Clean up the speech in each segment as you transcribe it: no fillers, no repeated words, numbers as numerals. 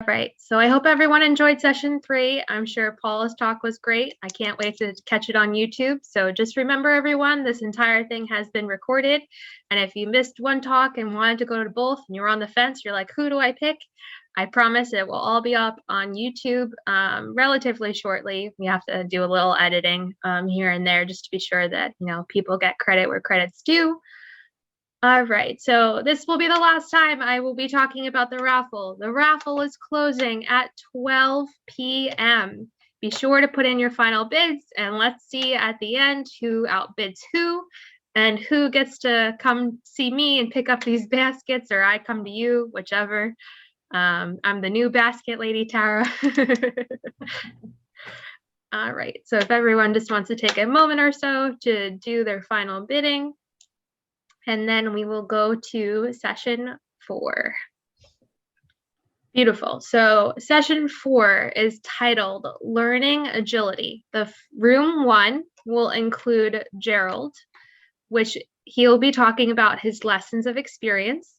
Right. So I hope everyone enjoyed session 3. I'm sure Paula's talk was great. I can't wait to catch it on YouTube. So just remember, everyone, this entire thing has been recorded. And if you missed one talk and wanted to go to both and you're on the fence, you're like, who do I pick? I promise it will all be up on YouTube relatively shortly. We have to do a little editing here and there just to be sure that, people get credit where credit's due. All right, so this will be the last time I will be talking about the raffle. The raffle is closing at 12 p.m. Be sure to put in your final bids, and let's see at the end who outbids who and who gets to come see me and pick up these baskets, or I come to you, whichever. I'm the new basket lady, Tara. All right, so if everyone just wants to take a moment or so to do their final bidding, and then we will go to session 4. Beautiful. So session 4 is titled Learning Agility. The room 1 will include Gerald, which he'll be talking about his lessons of experience.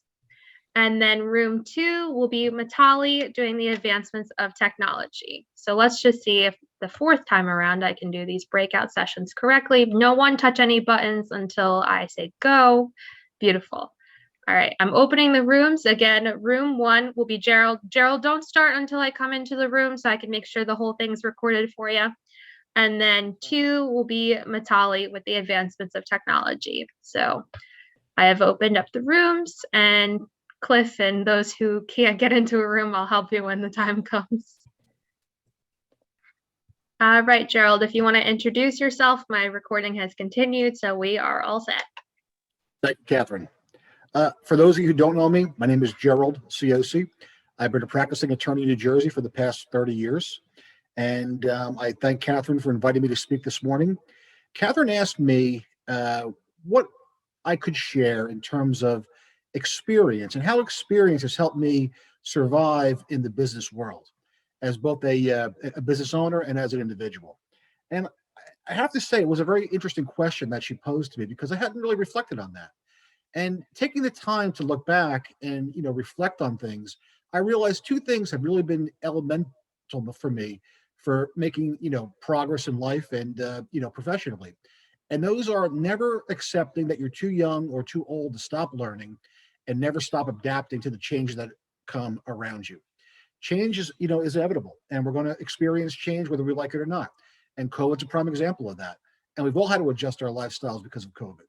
And then room 2 will be Matali doing the advancements of technology. So let's just see if the 4th time around I can do these breakout sessions correctly. No one touch any buttons until I say go. Beautiful. All right, I'm opening the rooms. Again, room 1 will be Gerald. Gerald, don't start until I come into the room so I can make sure the whole thing's recorded for you. And then 2 will be Matali with the advancements of technology. So I have opened up the rooms, and Cliff and those who can't get into a room, I'll help you when the time comes. All right, Gerald, if you want to introduce yourself, my recording has continued, so we are all set. Thank you, Catherine. For those of you who don't know me, my name is Gerald Cioci. I've been a practicing attorney in New Jersey for the past 30 years. And I thank Catherine for inviting me to speak this morning. Catherine asked me what I could share in terms of experience and how experience has helped me survive in the business world as both a business owner and as an individual. And I have to say, it was a very interesting question that she posed to me because I hadn't really reflected on that. And taking the time to look back and reflect on things, I realized 2 things have really been elemental for me for making progress in life and professionally. And those are never accepting that you're too young or too old to stop learning, and never stop adapting to the changes that come around you. Change is inevitable, and we're going to experience change whether we like it or not. And COVID's a prime example of that. And we've all had to adjust our lifestyles because of COVID.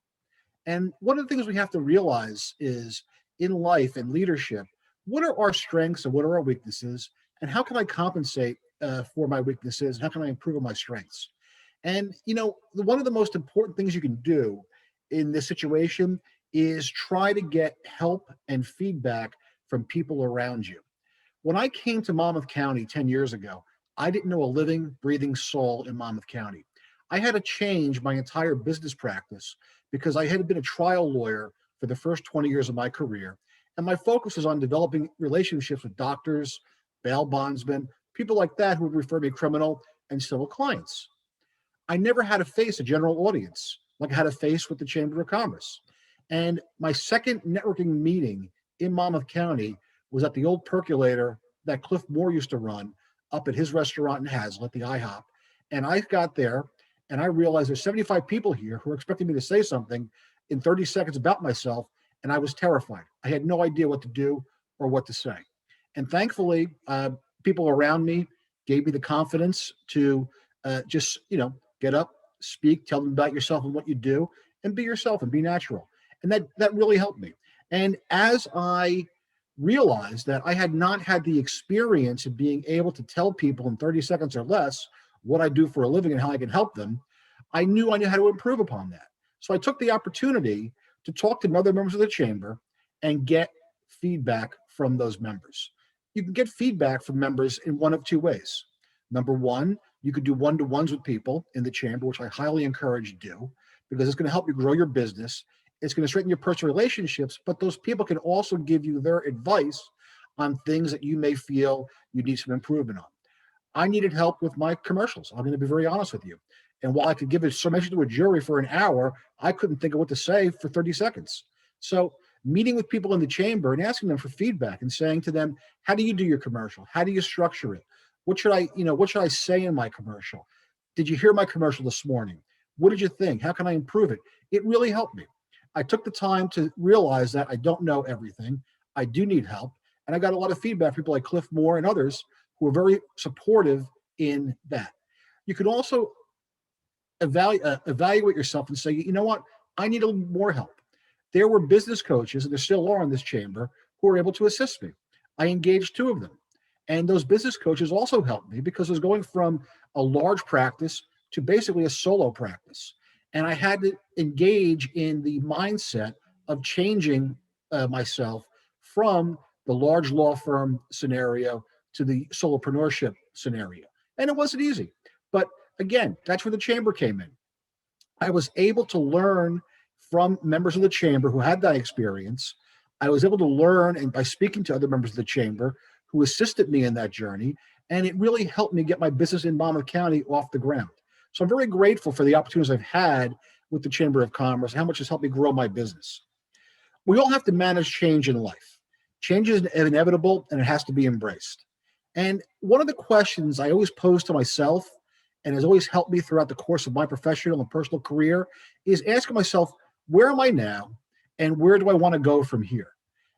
And one of the things we have to realize is in life and leadership, what are our strengths and what are our weaknesses? And how can I compensate for my weaknesses? And how can I improve on my strengths? And, one of the most important things you can do in this situation is try to get help and feedback from people around you. When I came to Monmouth County 10 years ago, I didn't know a living, breathing soul in Monmouth County. I had to change my entire business practice because I had been a trial lawyer for the first 20 years of my career. And my focus was on developing relationships with doctors, bail bondsmen, people like that who would refer me criminal and civil clients. I never had to face a general audience like I had to face with the Chamber of Commerce. And my second networking meeting in Monmouth County was at the old percolator that Cliff Moore used to run up at his restaurant in Hazlitt, the IHOP. And I got there and I realized there's 75 people here who are expecting me to say something in 30 seconds about myself. And I was terrified. I had no idea what to do or what to say. And thankfully, people around me gave me the confidence to just, get up, speak, tell them about yourself and what you do, and be yourself and be natural. And that really helped me. And as I realized that I had not had the experience of being able to tell people in 30 seconds or less what I do for a living and how I can help them, I knew how to improve upon that. So I took the opportunity to talk to other members of the chamber and get feedback from those members. You can get feedback from members in one of 2 ways. Number one, you could do one-to-ones with people in the chamber, which I highly encourage you to do, because it's going to help you grow your business. It's going to strengthen your personal relationships, but those people can also give you their advice on things that you may feel you need some improvement on. I needed help with my commercials. I'm going to be very honest with you. And while I could give a summation to a jury for an hour, I couldn't think of what to say for 30 seconds. So meeting with people in the chamber and asking them for feedback and saying to them, how do you do your commercial? How do you structure it? What should I say in my commercial? Did you hear my commercial this morning? What did you think? How can I improve it? It really helped me. I took the time to realize that I don't know everything. I do need help. And I got a lot of feedback from people like Cliff Moore and others who are very supportive in that. You can also evaluate yourself and say, you know what? I need a little more help. There were business coaches, and there still are in this chamber, who were able to assist me. I engaged two of them. And those business coaches also helped me because I was going from a large practice to basically a solo practice. And I had to engage in the mindset of changing myself from the large law firm scenario to the solopreneurship scenario. And it wasn't easy. But again, that's where the chamber came in. I was able to learn from members of the chamber who had that experience. I was able to learn, and by speaking to other members of the chamber who assisted me in that journey, and it really helped me get my business in Monmouth County off the ground. So I'm very grateful for the opportunities I've had with the Chamber of Commerce, how much has helped me grow my business. We all have to manage change in life. Change is inevitable, and it has to be embraced. And one of the questions I always pose to myself, and has always helped me throughout the course of my professional and personal career, is asking myself, where am I now, and where do I want to go from here?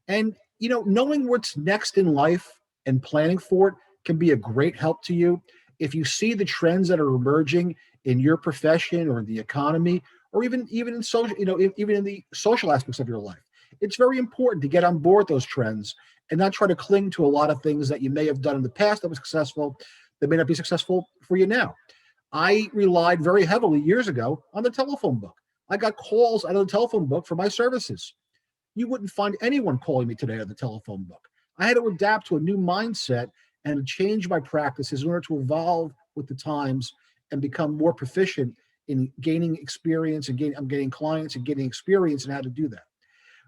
And knowing what's next in life and planning for it can be a great help to you. If you see the trends that are emerging in your profession or the economy, or even in social, even in the social aspects of your life, it's very important to get on board those trends and not try to cling to a lot of things that you may have done in the past that was successful, that may not be successful for you now. I relied very heavily years ago on the telephone book. I got calls out of the telephone book for my services. You wouldn't find anyone calling me today on the telephone book. I had to adapt to a new mindset and change my practices in order to evolve with the times and become more proficient in gaining experience and I'm getting clients and getting experience in how to do that.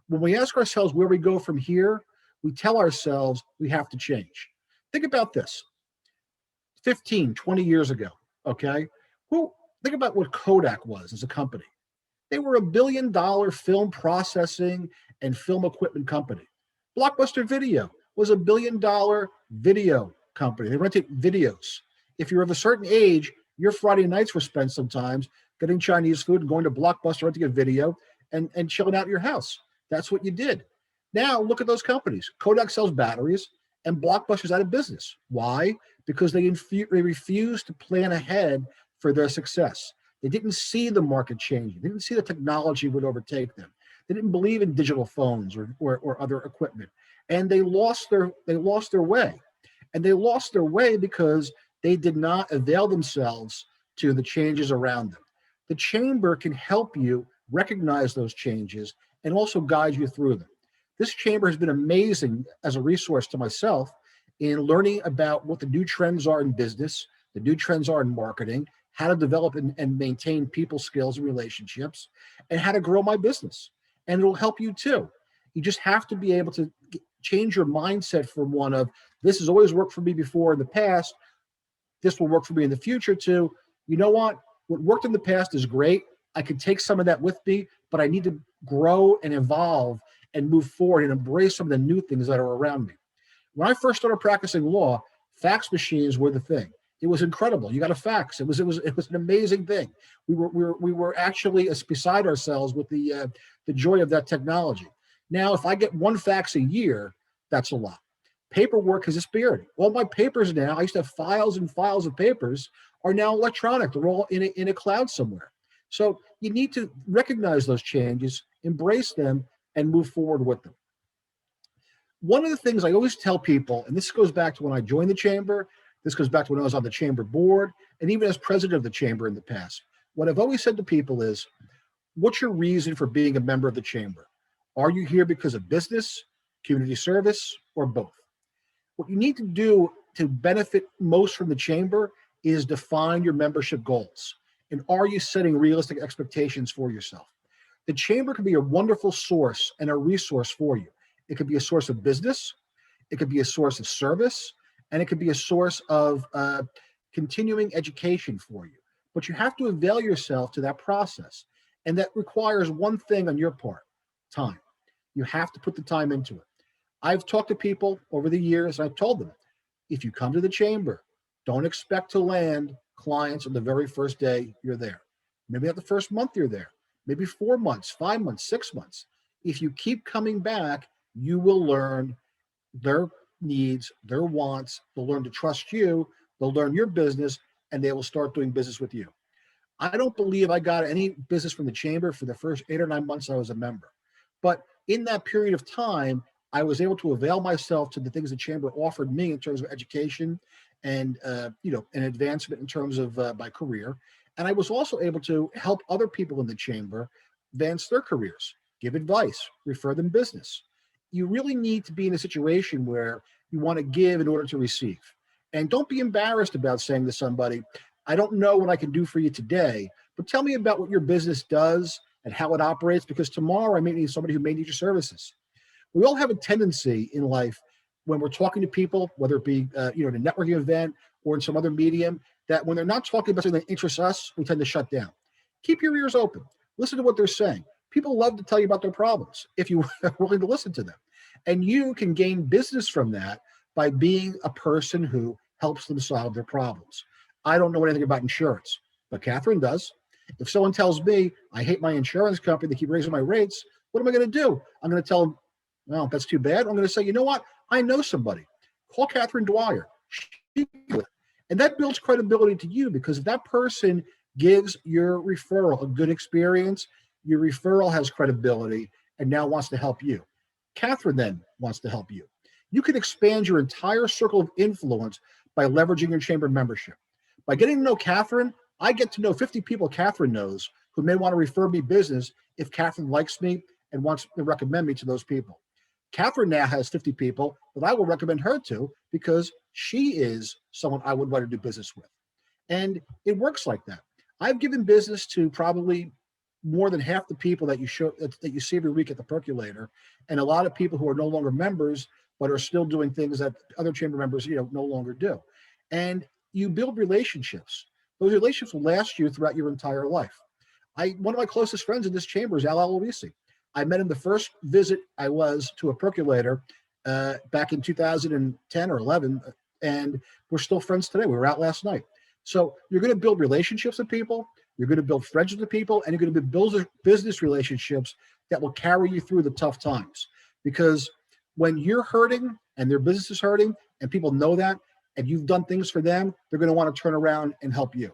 When we ask ourselves where we go from here, we tell ourselves we have to change. Think about this. 15, 20 years ago, okay? Think about what Kodak was as a company. They were $1 billion film processing and film equipment company. Blockbuster Video was $1 billion video company. They rented videos. If you're of a certain age, your Friday nights were spent sometimes getting Chinese food and going to Blockbuster renting a video and chilling out at your house. That's what you did. Now look at those companies. Kodak sells batteries and Blockbuster's out of business. Why? Because they refused to plan ahead for their success. They didn't see the market changing. They didn't see the technology would overtake them. They didn't believe in digital phones or other equipment. And they lost their way. And they lost their way because they did not avail themselves to the changes around them. The chamber can help you recognize those changes and also guide you through them. This chamber has been amazing as a resource to myself in learning about what the new trends are in business, the new trends are in marketing, how to develop and maintain people skills and relationships, and how to grow my business. And it'll help you too. You just have to be able to change your mindset from one of, this has always worked for me before in the past, this will work for me in the future, to, you know what worked in the past is great. I can take some of that with me, but I need to grow and evolve and move forward and embrace some of the new things that are around me. When I first started practicing law, fax machines were the thing. It was incredible. You got a fax. It was an amazing thing. We were actually beside ourselves with the joy of that technology. Now, if I get one fax a year, that's a lot. Paperwork has disappeared. All my papers now, I used to have files and files of papers, are now electronic. They're all in a cloud somewhere. So you need to recognize those changes, embrace them, and move forward with them. One of the things I always tell people, and this goes back to when I joined the chamber, this goes back to when I was on the chamber board, and even as president of the chamber in the past, what I've always said to people is, what's your reason for being a member of the chamber? Are you here because of business, community service, or both? What you need to do to benefit most from the chamber is define your membership goals. And are you setting realistic expectations for yourself? The chamber can be a wonderful source and a resource for you. It could be a source of business, it could be a source of service, and it could be a source of continuing education for you. But you have to avail yourself to that process. And that requires one thing on your part, time. You have to put the time into it. I've talked to people over the years, and I've told them, if you come to the chamber, don't expect to land clients on the very first day you're there. Maybe not the first month you're there, maybe 4 months, 5 months, 6 months. If you keep coming back, you will learn their needs, their wants. They'll learn to trust you. They'll learn your business, and they will start doing business with you. I don't believe I got any business from the chamber for the first 8 or 9 months I was a member. But in that period of time, I was able to avail myself to the things the chamber offered me in terms of education and an advancement in terms of my career. And I was also able to help other people in the chamber advance their careers, give advice, refer them business. You really need to be in a situation where you want to give in order to receive. And don't be embarrassed about saying to somebody, I don't know what I can do for you today, but tell me about what your business does and how it operates, because tomorrow I may need somebody who may need your services. We all have a tendency in life when we're talking to people, whether it be in a networking event or in some other medium, that when they're not talking about something that interests us, we tend to shut down. Keep your ears open. Listen to what they're saying. People love to tell you about their problems if you are willing to listen to them. And you can gain business from that by being a person who helps them solve their problems. I don't know anything about insurance, but Catherine does. If someone tells me I hate my insurance company, they keep raising my rates, what am I going to do? I'm going to tell them, well, that's too bad. I'm going to say, you know what? I know somebody. Call Catherine Dwyer. And that builds credibility to you, because if that person gives your referral a good experience, your referral has credibility and now wants to help you. Catherine then wants to help you. You can expand your entire circle of influence by leveraging your chamber membership. By getting to know Catherine, I get to know 50 people Catherine knows who may want to refer me business if Catherine likes me and wants to recommend me to those people. Catherine now has 50 people that I will recommend her to because she is someone I would want to do business with. And it works like that. I've given business to probably more than half the people that you see every week at the percolator, and a lot of people who are no longer members but are still doing things that other chamber members no longer do. And you build relationships. Those relationships will last you throughout your entire life. One of my closest friends in this chamber is Al Aloisi. I met him the first visit I was to a percolator back in 2010 or 11, and we're still friends today. We were out last night. So you're going to build relationships with people, you're going to build friendships with people, and you're going to build business relationships that will carry you through the tough times. Because when you're hurting and their business is hurting and people know that, and you've done things for them, they're going to want to turn around and help you.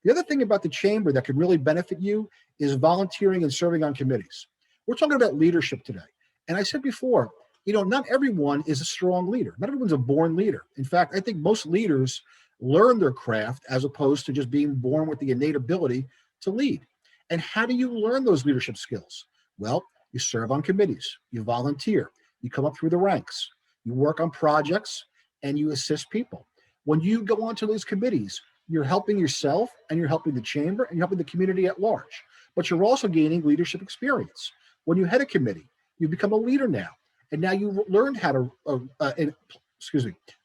The other thing about the chamber that could really benefit you is volunteering and serving on committees. We're talking about leadership today. And I said before, not everyone is a strong leader. Not everyone's a born leader. In fact, I think most leaders learn their craft as opposed to just being born with the innate ability to lead. And how do you learn those leadership skills? Well, you serve on committees, you volunteer, you come up through the ranks, you work on projects, and you assist people. When you go onto those committees, you're helping yourself and you're helping the chamber and you're helping the community at large. But you're also gaining leadership experience. When you head a committee, you become a leader now. And now you've learned how to,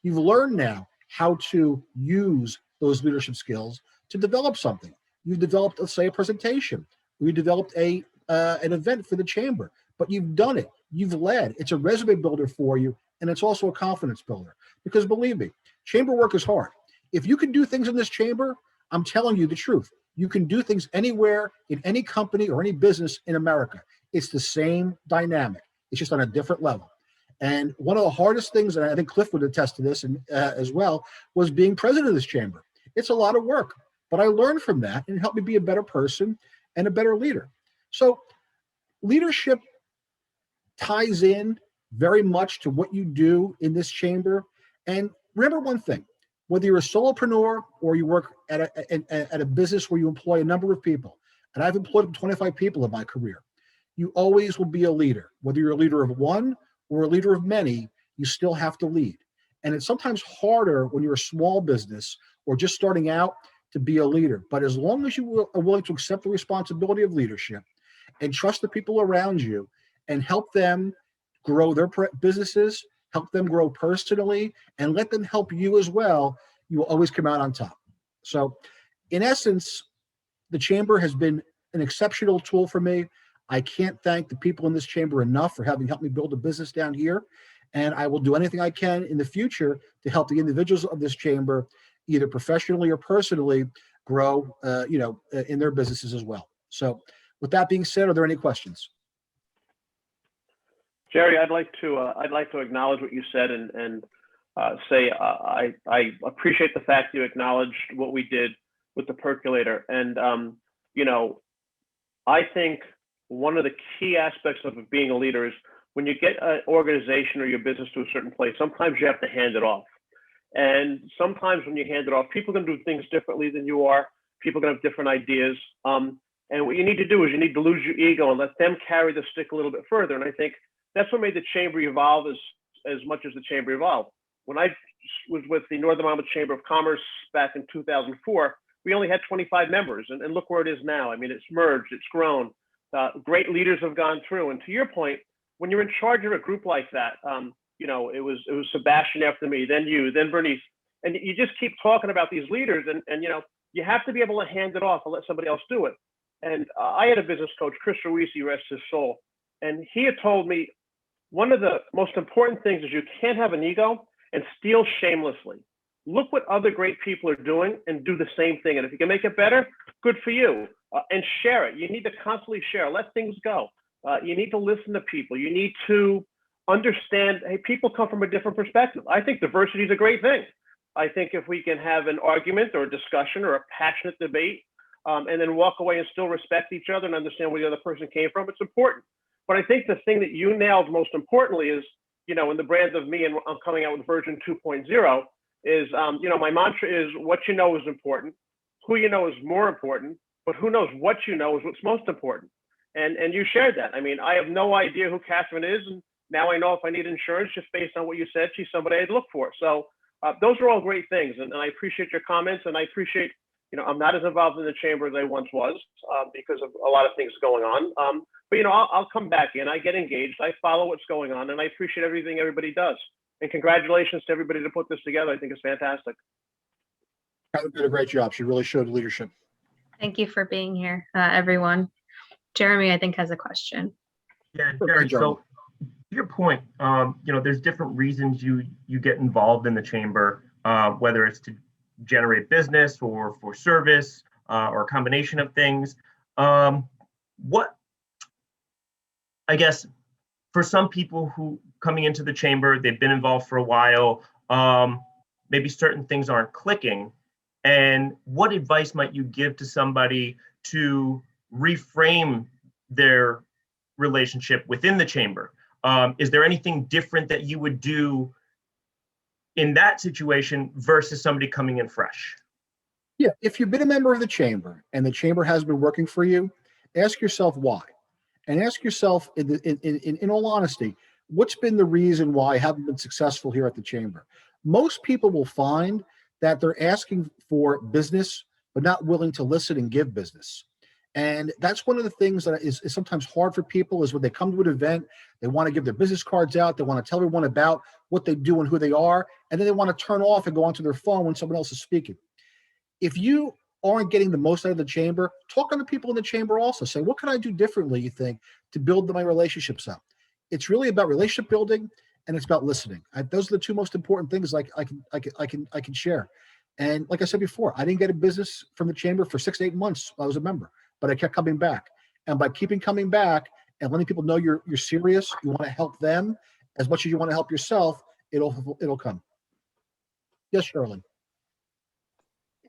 you've learned now how to use those leadership skills to develop something. You've developed, let's say, a presentation. You developed an event for the chamber, but you've done it. You've led. It's a resume builder for you, and it's also a confidence builder. Because believe me, chamber work is hard. If you can do things in this chamber, I'm telling you the truth. You can do things anywhere in any company or any business in America. It's the same dynamic. It's just on a different level. And one of the hardest things, and I think Cliff would attest to this as well, was being president of this chamber. It's a lot of work, but I learned from that and it helped me be a better person and a better leader. So leadership ties in very much to what you do in this chamber. And remember one thing, whether you're a solopreneur or you work at a business where you employ a number of people, and I've employed 25 people in my career, you always will be a leader. Whether you're a leader of one or a leader of many, you still have to lead. And it's sometimes harder when you're a small business or just starting out to be a leader. But as long as you are willing to accept the responsibility of leadership and trust the people around you and help them grow their businesses, help them grow personally, and let them help you as well, you will always come out on top. So in essence, the chamber has been an exceptional tool for me. I can't thank the people in this chamber enough for having helped me build a business down here. And I will do anything I can in the future to help the individuals of this chamber, either professionally or personally, grow, in their businesses as well. So with that being said, are there any questions? Jerry, I'd like to acknowledge what you said and say I appreciate the fact you acknowledged what we did with the percolator. And I think one of the key aspects of being a leader is when you get an organization or your business to a certain place, sometimes you have to hand it off. And sometimes when you hand it off, people are going to do things differently than you are. People are going to have different ideas. And what you need to do is you need to lose your ego and let them carry the stick a little bit further. And I think that's what made the chamber evolve as much as the chamber evolved. When I was with the Northern Monmouth Chamber of Commerce back in 2004, we only had 25 members, and look where it is now. I mean, it's merged, it's grown. Great leaders have gone through. And to your point, when you're in charge of a group like that, it was Sebastian after me, then you, then Bernice, and you just keep talking about these leaders, and you have to be able to hand it off and let somebody else do it. And I had a business coach, Chris Cioci, rest his soul, and he had told me one of the most important things is you can't have an ego and steal shamelessly. Look what other great people are doing and do the same thing. And if you can make it better, good for you. And share it. You need to constantly share. Let things go. You need to listen to people. You need to understand, hey, people come from a different perspective. I think diversity is a great thing. I think if we can have an argument or a discussion or a passionate debate, and then walk away and still respect each other and understand where the other person came from, it's important. But I think the thing that you nailed most importantly is, in the brand of me, and I'm coming out with version 2.0, is, my mantra is what you know is important, who you know is more important, but who knows what you know is what's most important. And you shared that. I mean, I have no idea who Catherine is, and now I know if I need insurance, just based on what you said, she's somebody I'd look for. So those are all great things, and I appreciate your comments, and I appreciate, I'm not as involved in the chamber as I once was because of a lot of things going on. But I'll come back in. I get engaged. I follow what's going on, and I appreciate everything everybody does. And congratulations to everybody to put this together. I think it's fantastic. Catherine did a great job. She really showed leadership. Thank you for being here, everyone. Jeremy, I think, has a question. Yeah, Jerry, so to your point, there's different reasons you get involved in the chamber, whether it's to generate business or for service or a combination of things. What, I guess, for some people who coming into the chamber, they've been involved for a while, maybe certain things aren't clicking. And what advice might you give to somebody to reframe their relationship within the chamber? Is there anything different that you would do in that situation versus somebody coming in fresh? Yeah, if you've been a member of the chamber and the chamber has been working for you, ask yourself why. And ask yourself, in all honesty, what's been the reason why I haven't been successful here at the chamber? Most people will find that they're asking for business, but not willing to listen and give business. And that's one of the things that is sometimes hard for people is when they come to an event, they want to give their business cards out. They want to tell everyone about what they do and who they are. And then they want to turn off and go onto their phone when someone else is speaking. If you aren't getting the most out of the chamber, talk to the people in the chamber also. Say, what can I do differently, you think, to build my relationships up? It's really about relationship building, and it's about listening. Those are the two most important things I can share. And like I said before, I didn't get a business from the chamber for 6 to 8 months while I was a member, but I kept coming back. And by keeping coming back and letting people know you're serious, you want to help them as much as you want to help yourself, it'll come. Yes, Sherilyn.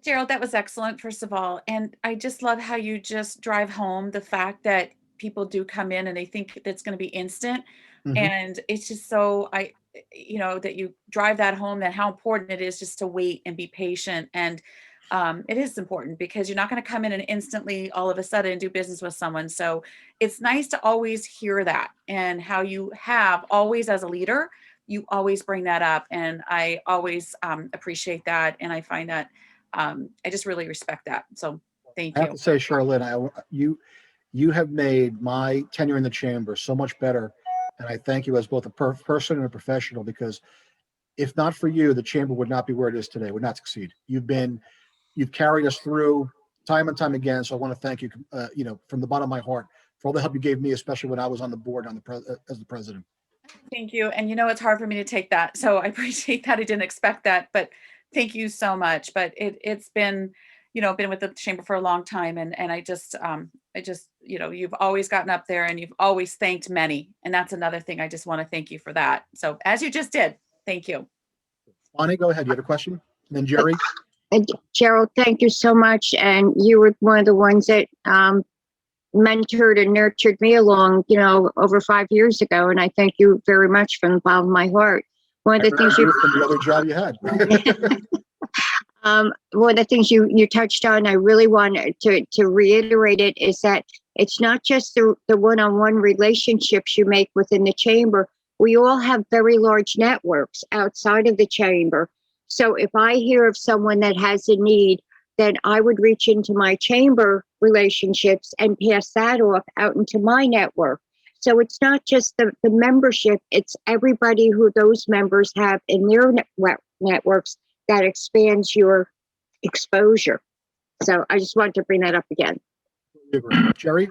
Gerald, that was excellent, first of all. And I just love how you just drive home the fact that people do come in and they think that's going to be instant. Mm-hmm. And it's just so, that you drive that home, that how important it is just to wait and be patient. And it is important because you're not going to come in and instantly all of a sudden do business with someone. So it's nice to always hear that, and how you have always, as a leader, you always bring that up. And I always appreciate that. And I find that I just really respect that. So thank you. I have to say, Charlene, you have made my tenure in the chamber so much better. And I thank you as both a person and a professional, because if not for you, the chamber would not be where it is today, would not succeed. You've carried us through time and time again. So I want to thank you, from the bottom of my heart for all the help you gave me, especially when I was on the board as the president. Thank you. And it's hard for me to take that. So I appreciate that. I didn't expect that, but thank you so much. But it's been, been with the chamber for a long time. And I just, you've always gotten up there and you've always thanked many. And that's another thing. I just want to thank you for that. So as you just did, thank you. Bonnie, go ahead. You had a question? And then Jerry. Gerald, thank you so much. And you were one of the ones that mentored and nurtured me along, over 5 years ago. And I thank you very much from the bottom of my heart. One of the things from the other job you had. One of the things you touched on, I really wanted to reiterate it, is that it's not just the one-on-one relationships you make within the chamber. We all have very large networks outside of the chamber. So if I hear of someone that has a need, then I would reach into my chamber relationships and pass that off out into my network. So it's not just the membership, it's everybody who those members have in their networks that expands your exposure. So I just wanted to bring that up again. Jerry?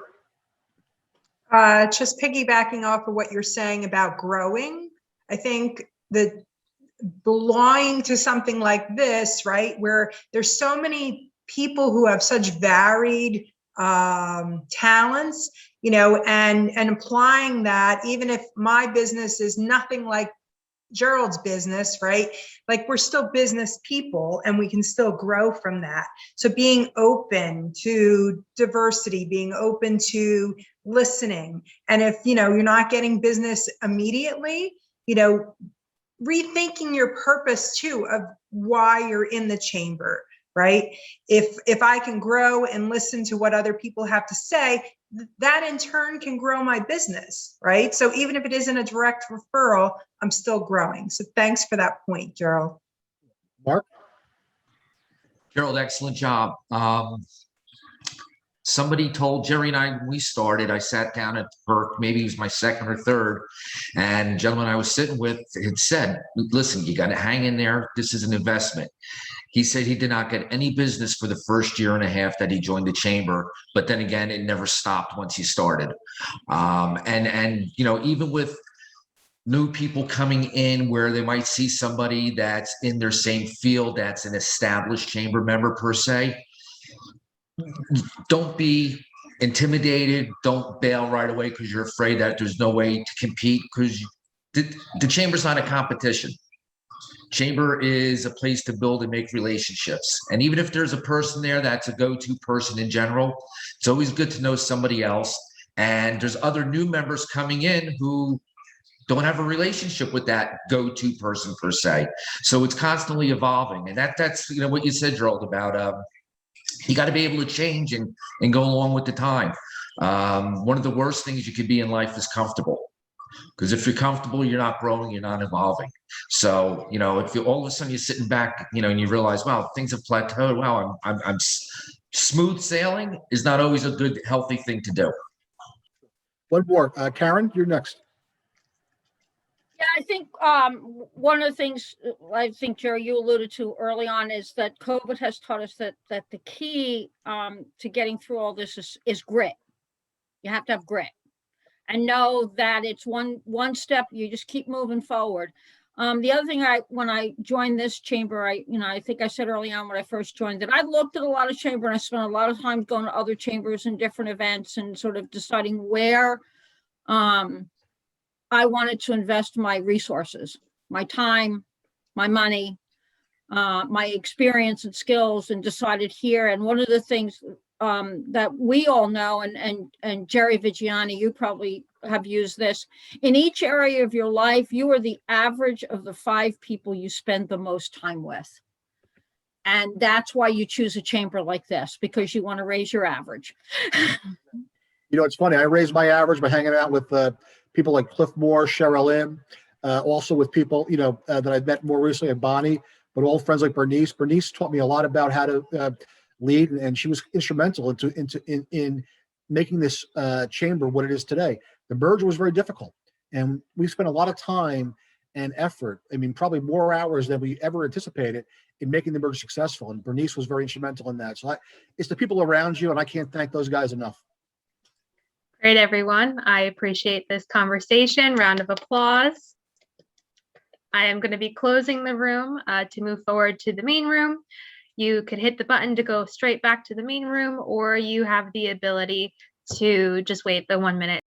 Just piggybacking off of what you're saying about growing, I think that belonging to something like this, right, where there's so many people who have such varied talents, and applying that, even if my business is nothing like Gerald's business, right? Like, we're still business people and we can still grow from that. So being open to diversity, being open to listening. And if, you're not getting business immediately, rethinking your purpose too of why you're in the chamber, right? If I can grow and listen to what other people have to say, that in turn can grow my business, right? So even if it isn't a direct referral, I'm still growing. So thanks for that point, Gerald. Mark? Gerald, excellent job. Somebody told Jerry and I, when we started, I sat down at Perk, maybe it was my second or third, and the gentleman I was sitting with had said, listen, you got to hang in there. This is an investment. He said he did not get any business for the first year and a half that he joined the chamber, but then again, it never stopped once he started. And even with new people coming in where they might see somebody that's in their same field, that's an established chamber member per se, don't be intimidated. Don't bail right away because you're afraid that there's no way to compete, because the chamber's not a competition. Chamber is a place to build and make relationships. And even if there's a person there that's a go-to person in general, it's always good to know somebody else. And there's other new members coming in who don't have a relationship with that go-to person per se. So it's constantly evolving. And that's what you said, Gerald, about you got to be able to change and go along with the time. One of the worst things you could be in life is comfortable. Because if you're comfortable, you're not growing, you're not evolving. So, if you all of a sudden you're sitting back, and you realize, wow, things have plateaued. Wow, I'm smooth sailing is not always a good, healthy thing to do. One more. Karen, you're next. Yeah, I think one of the things I think, Jerry, you alluded to early on is that COVID has taught us that the key to getting through all this is grit. You have to have grit. And know that it's one step, you just keep moving forward. The other thing, when I joined this chamber, I think I said early on when I first joined that I looked at a lot of chamber and I spent a lot of time going to other chambers and different events and sort of deciding where I wanted to invest my resources, my time, my money, my experience and skills, and decided here. And one of the things that we all know, and Jerry Vigiani, you probably have used this, in each area of your life, you are the average of the 5 people you spend the most time with. And that's why you choose a chamber like this, because you want to raise your average. It's funny. I raised my average by hanging out with people like Cliff Moore, Cheryl Lim, also with people, that I've met more recently at Bonnie, but old friends like Bernice. Bernice taught me a lot about how to lead, and she was instrumental in making this chamber what it is today. The merger was very difficult, and we spent a lot of time and effort. I mean, probably more hours than we ever anticipated in making the merger successful. And Bernice was very instrumental in that. So it's the people around you, and I can't thank those guys enough. Great, everyone. I appreciate this conversation. Round of applause. I am going to be closing the room to move forward to the main room. You could hit the button to go straight back to the main room, or you have the ability to just wait the 1 minute